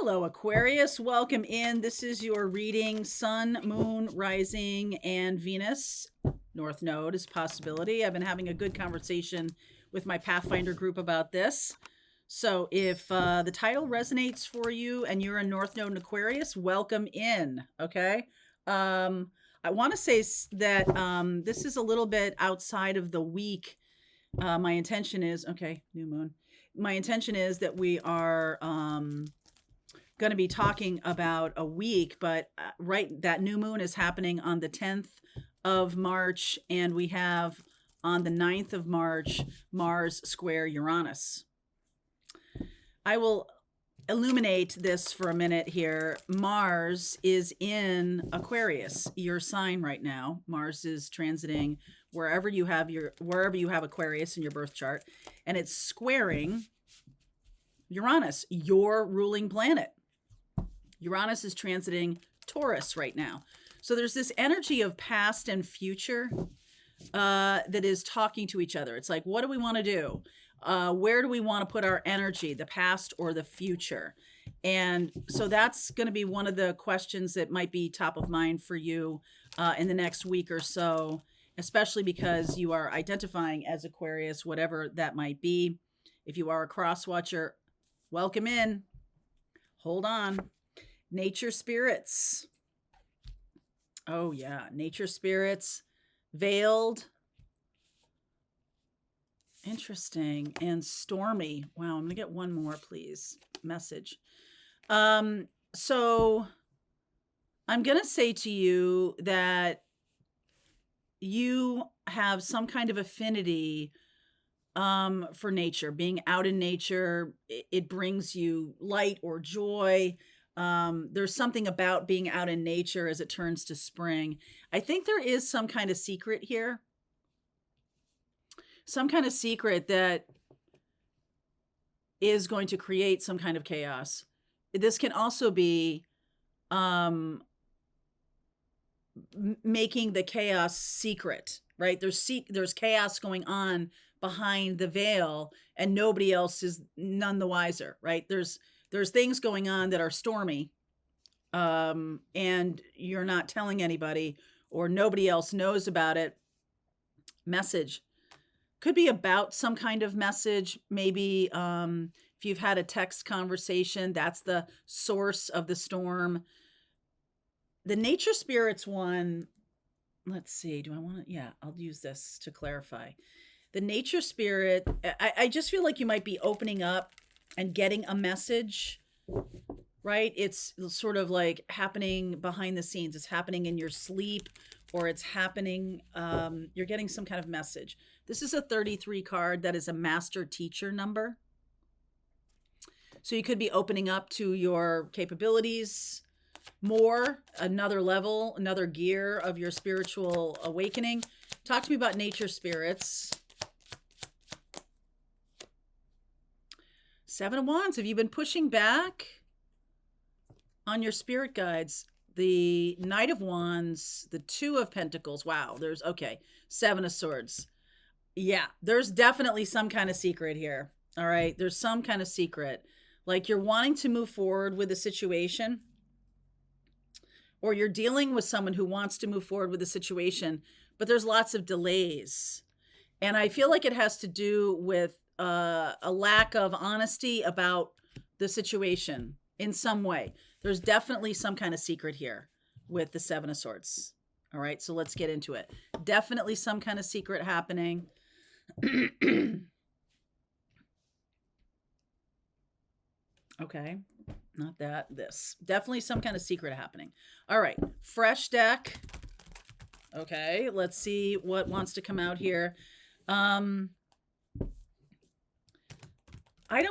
Hello, Aquarius. Welcome in. This is your reading Sun, Moon, Rising, and Venus. North Node is possibility. I've been having a good conversation with my Pathfinder group about this. So if the title resonates for you and you're a North Node and Aquarius, welcome in. Okay. I want to say that this is a little bit outside of the week. My intention is, okay, new moon. My intention is that we are going to be talking about a week, but that new moon is happening on the 10th of March, and we have on the 9th of March Mars square Uranus. I will illuminate this for a minute here. Mars is in Aquarius, your sign right now. Mars is transiting wherever you have Aquarius in your birth chart, and it's squaring Uranus, your ruling planet. Uranus is transiting Taurus right now. So there's this energy of past and future that is talking to each other. It's like, what do we want to do? Where do we want to put our energy, the past or the future? And so that's going to be one of the questions that might be top of mind for you in the next week or so, especially because you are identifying as Aquarius, whatever that might be. If you are a cross watcher, welcome in. Hold on. Nature spirits. Oh yeah, nature spirits. Veiled. Interesting. And stormy. Wow, I'm gonna get one more, please. Message. So I'm gonna say to you that you have some kind of affinity for nature. Being out in nature, it brings you light or joy. There's something about being out in nature as it turns to spring. I think there is some kind of secret here. Some kind of secret that is going to create some kind of chaos. This can also be making the chaos secret, right? There's chaos going on behind the veil and nobody else is none the wiser, right? There's things going on that are stormy and you're not telling anybody or nobody else knows about it. Message could be about some kind of message. Maybe if you've had a text conversation, that's the source of the storm. The nature spirits one, let's see, do I want to, yeah, I'll use this to clarify. The nature spirit, I just feel like you might be opening up and getting a message, right? It's sort of like happening behind the scenes. It's happening in your sleep or it's happening, you're getting some kind of message. This is a 33 card that is a master teacher number. So you could be opening up to your capabilities more, another level, another gear of your spiritual awakening. Talk to me about nature spirits. 7 of Wands. Have you been pushing back on your spirit guides? The Knight of Wands, the 2 of Pentacles. Wow, there's, okay, 7 of Swords. Yeah, there's definitely some kind of secret here. All right, there's some kind of secret. Like you're wanting to move forward with a situation, or you're dealing with someone who wants to move forward with a situation, but there's lots of delays. And I feel like it has to do with a lack of honesty about the situation in some way. There's definitely some kind of secret here with the 7 of Swords. All right, so let's get into it. Definitely some kind of secret happening. Okay, not that, this. Definitely some kind of secret happening. All right, fresh deck. Okay, let's see what wants to come out here. I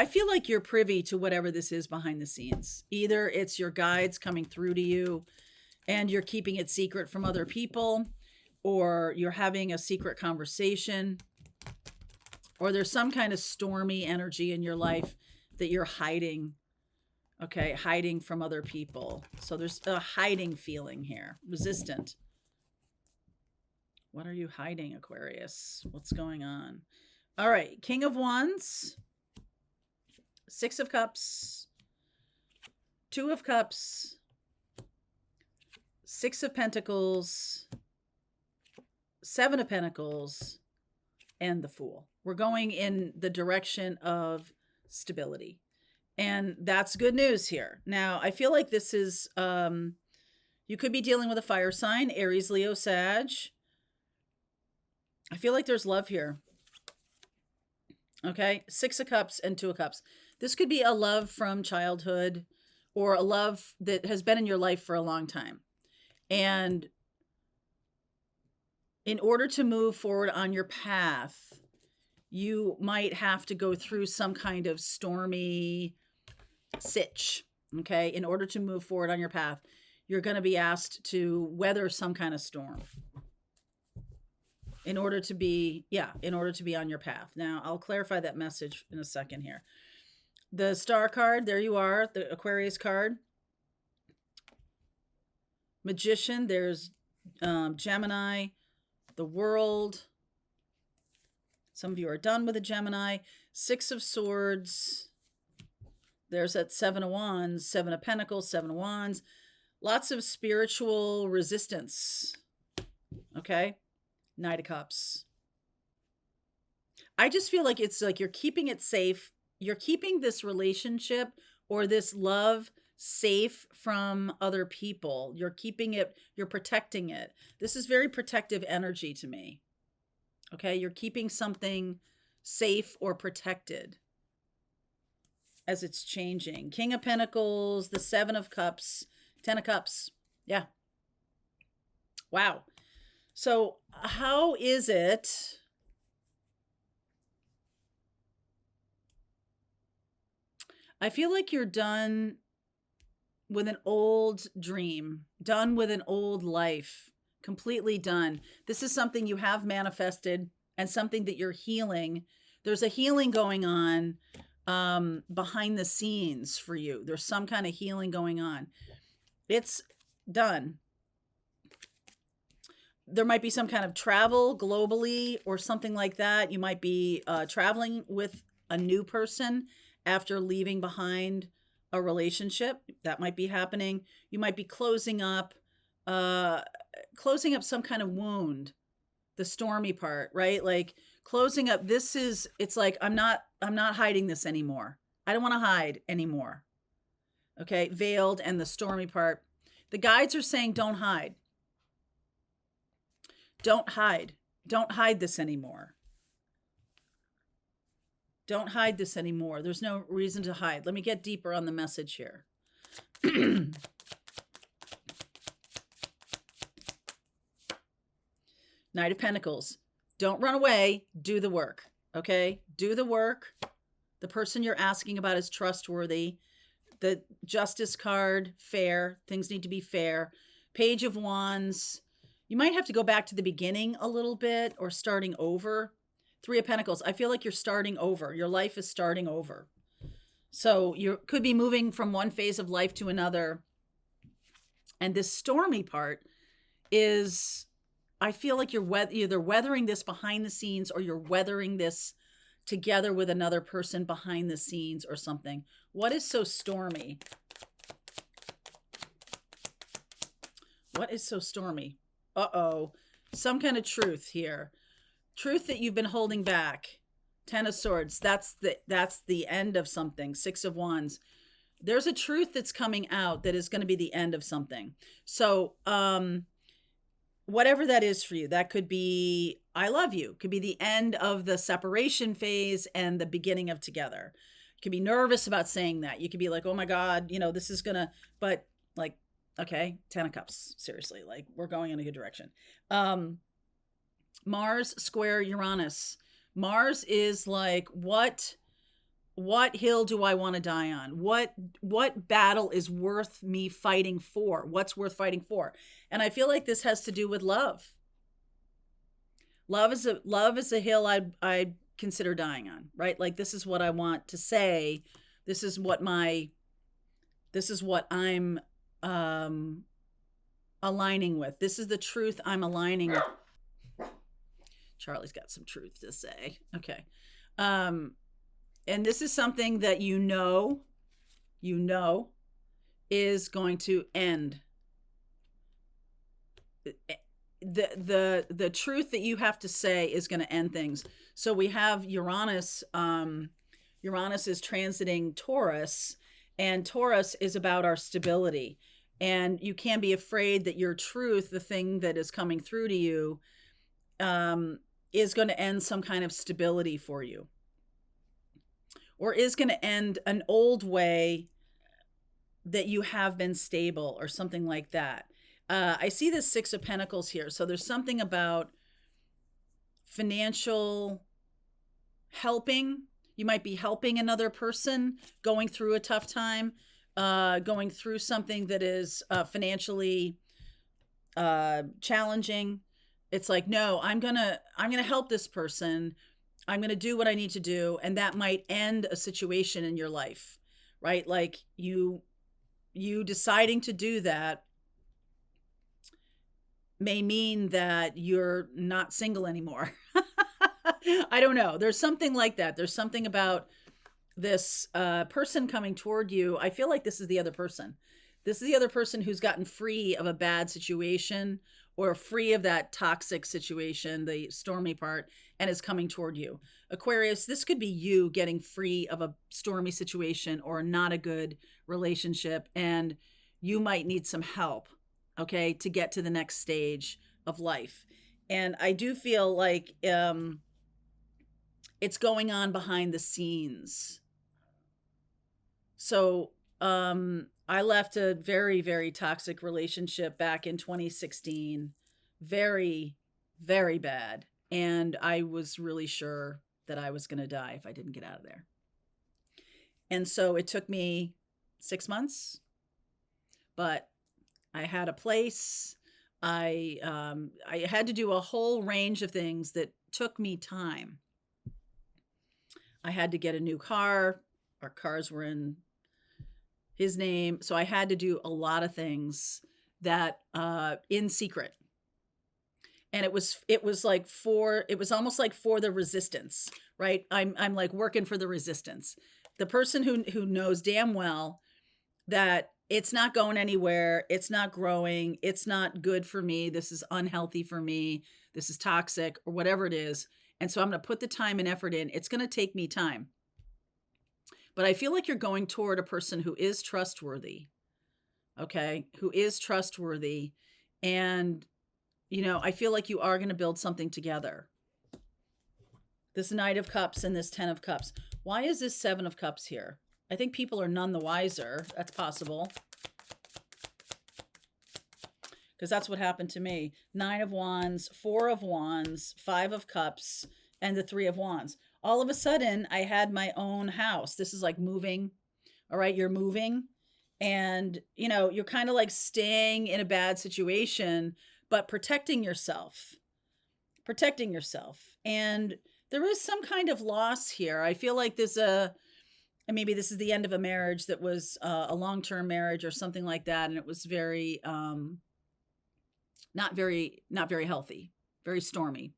feel like you're privy to whatever this is behind the scenes. Either it's your guides coming through to you and you're keeping it secret from other people, or you're having a secret conversation, or there's some kind of stormy energy in your life that you're hiding. Okay, hiding from other people. So there's a hiding feeling here, resistant. What are you hiding, Aquarius? What's going on? All right, King of Wands, Six of Cups, Two of Cups, Six of Pentacles, Seven of Pentacles, and the Fool. We're going in the direction of stability. And that's good news here. Now, I feel like this is, you could be dealing with a fire sign, Aries, Leo, Sag. I feel like there's love here. Okay, Six of Cups and Two of Cups. This could be a love from childhood or a love that has been in your life for a long time. And in order to move forward on your path, you might have to go through some kind of stormy sitch, okay? In order to move forward on your path, you're going to be asked to weather some kind of storm in order to be on your path. Now, I'll clarify that message in a second here. The Star card, there you are, the Aquarius card. Magician, there's Gemini, the World. Some of you are done with a Gemini. Six of Swords. There's that Seven of Wands, Seven of Pentacles, Seven of Wands. Lots of spiritual resistance. Okay? Knight of Cups. I just feel like it's like you're keeping it safe. You're keeping this relationship or this love safe from other people. You're keeping it, you're protecting it. This is very protective energy to me. Okay? You're keeping something safe or protected as it's changing. King of Pentacles, the Seven of Cups, Ten of Cups. Yeah. Wow. So how is it I feel like you're done with an old dream, done with an old life, completely done. This is something you have manifested and something that you're healing. There's a healing going on behind the scenes for you. There's some kind of healing going on. It's done. There might be some kind of travel globally or something like that. You might be traveling with a new person after leaving behind a relationship. That might be happening. You might be closing up some kind of wound, the stormy part, right? Like closing up. It's like, I'm not hiding this anymore. I don't want to hide anymore. Okay. Veiled and the stormy part. The guides are saying, don't hide. Don't hide. Don't hide this anymore. Don't hide this anymore. There's no reason to hide. Let me get deeper on the message here. Knight of Pentacles. Don't run away. Do the work. Okay? Do the work. The person you're asking about is trustworthy. The Justice card, fair. Things need to be fair. Page of Wands. You might have to go back to the beginning a little bit or starting over. Three of Pentacles. I feel like you're starting over. Your life is starting over. So you could be moving from one phase of life to another. And this stormy part is, I feel like you're either weathering this behind the scenes or you're weathering this together with another person behind the scenes or something. What is so stormy? What is so stormy? Uh-oh. Some kind of truth here. Truth that you've been holding back. Ten of Swords. That's the end of something. Six of Wands. There's a truth that's coming out that is going to be the end of something. So, whatever that is for you, that could be, I love you. Could be the end of the separation phase and the beginning of together. You could be nervous about saying that. You could be like, oh my God, this is gonna, but like, okay, Ten of Cups. Seriously, like we're going in a good direction. Mars square Uranus. Mars is like, what hill do I want to die on? What battle is worth me fighting for? What's worth fighting for? And I feel like this has to do with love. Love is a hill I'd consider dying on, right? Like this is what I want to say. This is what I'm aligning with. This is the truth I'm aligning with. Charlie's got some truth to say. Okay. and this is something that you know is going to end. The truth that you have to say is going to end things. So we have Uranus. Uranus is transiting Taurus, and Taurus is about our stability. And you can be afraid that your truth, the thing that is coming through to you, is going to end some kind of stability for you, or is going to end an old way that you have been stable, or something like that. I see the Six of Pentacles here. So there's something about financial helping. You might be helping another person going through a tough time, going through something that is financially challenging. It's like, no, I'm gonna help this person. I'm gonna do what I need to do, and that might end a situation in your life, right? Like you deciding to do that may mean that you're not single anymore. I don't know. There's something like that. There's something about this person coming toward you. I feel like this is the other person. This is the other person who's gotten free of a bad situation, or free of that toxic situation, the stormy part, and is coming toward you. Aquarius, this could be you getting free of a stormy situation or not a good relationship, and you might need some help, okay, to get to the next stage of life. And I do feel like it's going on behind the scenes. So I left a very, very toxic relationship back in 2016. Very, very bad. And I was really sure that I was going to die if I didn't get out of there. And so it took me 6 months, but I had a place. I had to do a whole range of things that took me time. I had to get a new car. Our cars were in his name. So I had to do a lot of things that in secret. And it was almost like for the resistance, right? I'm like working for the resistance. The person who knows damn well that it's not going anywhere, it's not growing, it's not good for me, this is unhealthy for me, this is toxic, or whatever it is. And so I'm going to put the time and effort in. It's going to take me time. But I feel like you're going toward a person who is trustworthy, okay? Who is trustworthy. And, you know, I feel like you are going to build something together. This Knight of Cups and this 10 of Cups. Why is this 7 of Cups here? I think people are none the wiser. That's possible. Because that's what happened to me. 9 of Wands, 4 of Wands, 5 of Cups, and the 3 of Wands. All of a sudden, I had my own house. This is like moving. All right, you're moving. And, you know, you're kind of like staying in a bad situation, but protecting yourself. Protecting yourself. And there is some kind of loss here. I feel like there's and maybe this is the end of a marriage that was a long-term marriage or something like that. And it was very, not very healthy, very stormy.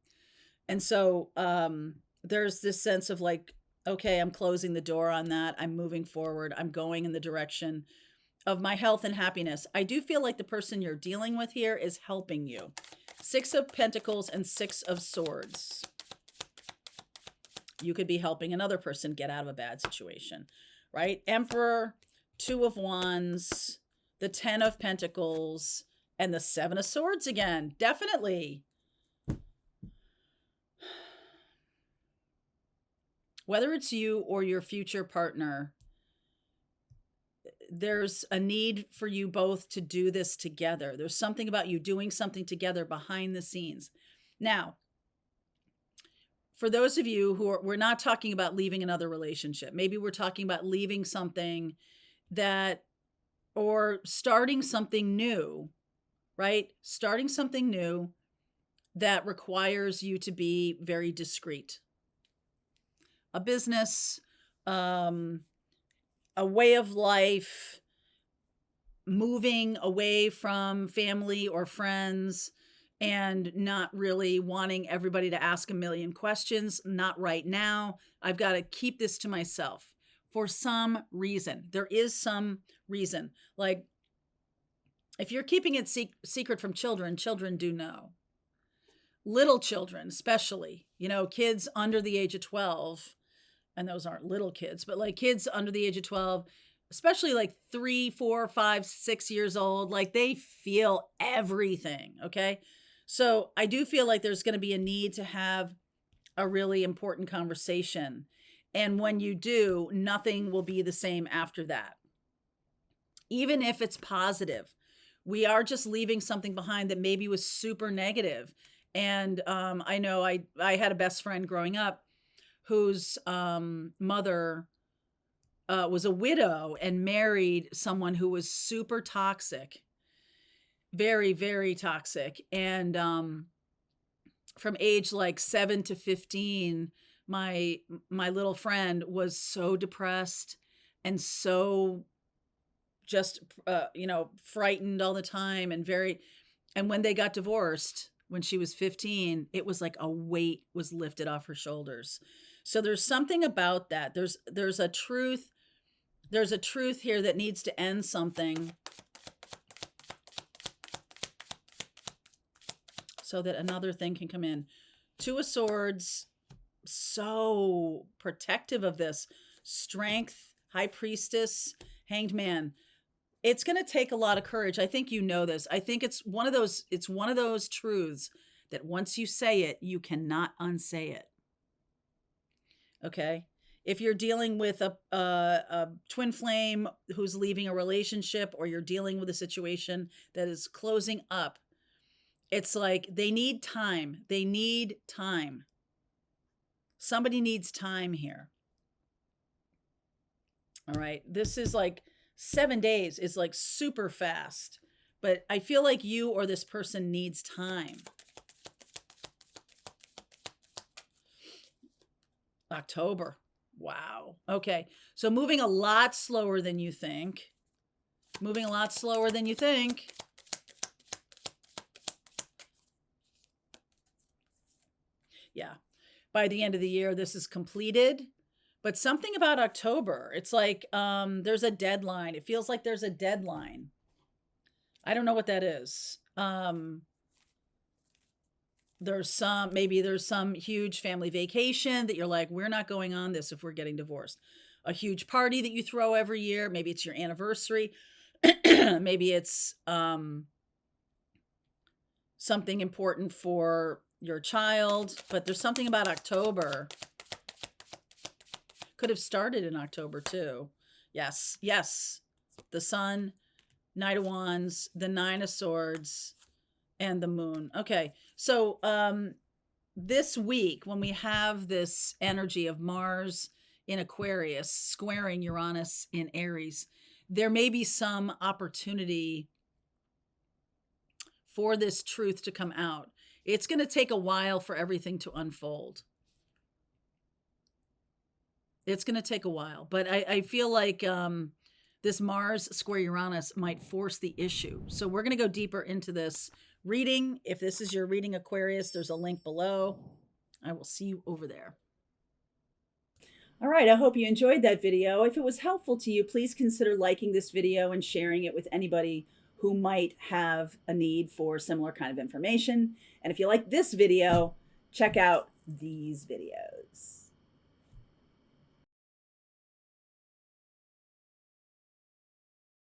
And so there's this sense of like, okay, I'm closing the door on that. I'm moving forward. I'm going in the direction of my health and happiness. I do feel like the person you're dealing with here is helping you. 6 of Pentacles and 6 of Swords. You could be helping another person get out of a bad situation, right? Emperor, 2 of Wands, the 10 of Pentacles, and the 7 of Swords again. Definitely. Whether it's you or your future partner, there's a need for you both to do this together. There's something about you doing something together behind the scenes. Now, for those of you we're not talking about leaving another relationship. Maybe we're talking about leaving something or starting something new, right? Starting something new that requires you to be very discreet. A business, a way of life, moving away from family or friends. and not really wanting everybody to ask a million questions. Not right now. I've got to keep this to myself for some reason. There is some reason. Like, if you're keeping it secret from children, children do know. Little children, especially, kids under the age of 12, and those aren't little kids, but like kids under the age of 12, especially like 3, 4, 5, 6 years old, like they feel everything. Okay. So I do feel like there's going to be a need to have a really important conversation. And when you do, nothing will be the same after that. Even if it's positive, we are just leaving something behind that maybe was super negative. And I know I had a best friend growing up whose mother was a widow and married someone who was super toxic, very, very toxic. And from age like 7 to 15, my little friend was so depressed and so just frightened all the time, and when they got divorced when she was 15, it was like a weight was lifted off her shoulders. So there's something about that. There's a truth here that needs to end something so that another thing can come in. 2 of Swords, so protective of this. Strength, High Priestess, Hanged Man. It's going to take a lot of courage. I think you know this. I think it's one of those truths that once you say it, you cannot unsay it. Okay? If you're dealing with a twin flame who's leaving a relationship, or you're dealing with a situation that is closing up, it's like they need time. They need time. Somebody needs time here. All right. This is like 7 days is like super fast, but I feel like you or this person needs time. October. Wow. Okay. So moving a lot slower than you think. Moving a lot slower than you think. Yeah. By the end of the year, this is completed. But something about October, it's like there's a deadline. It feels like there's a deadline. I don't know what that is. There's some huge family vacation that you're like, we're not going on this if we're getting divorced. A huge party that you throw every year. Maybe it's your anniversary. Maybe it's something important for your child. But there's something about October. Could have started in October too. Yes. The Sun, Knight of Wands, the 9 of Swords, and the Moon. Okay. So this week, when we have this energy of Mars in Aquarius squaring Uranus in Aries, there may be some opportunity for this truth to come out. It's going to take a while for everything to unfold. It's going to take a while, but I feel like this Mars square Uranus might force the issue. So we're going to go deeper into this reading. If this is your reading, Aquarius, there's a link below. I will see you over there. All right, I hope you enjoyed that video. If it was helpful to you, please consider liking this video and sharing it with anybody who might have a need for similar kind of information. And if you like this video, check out these videos.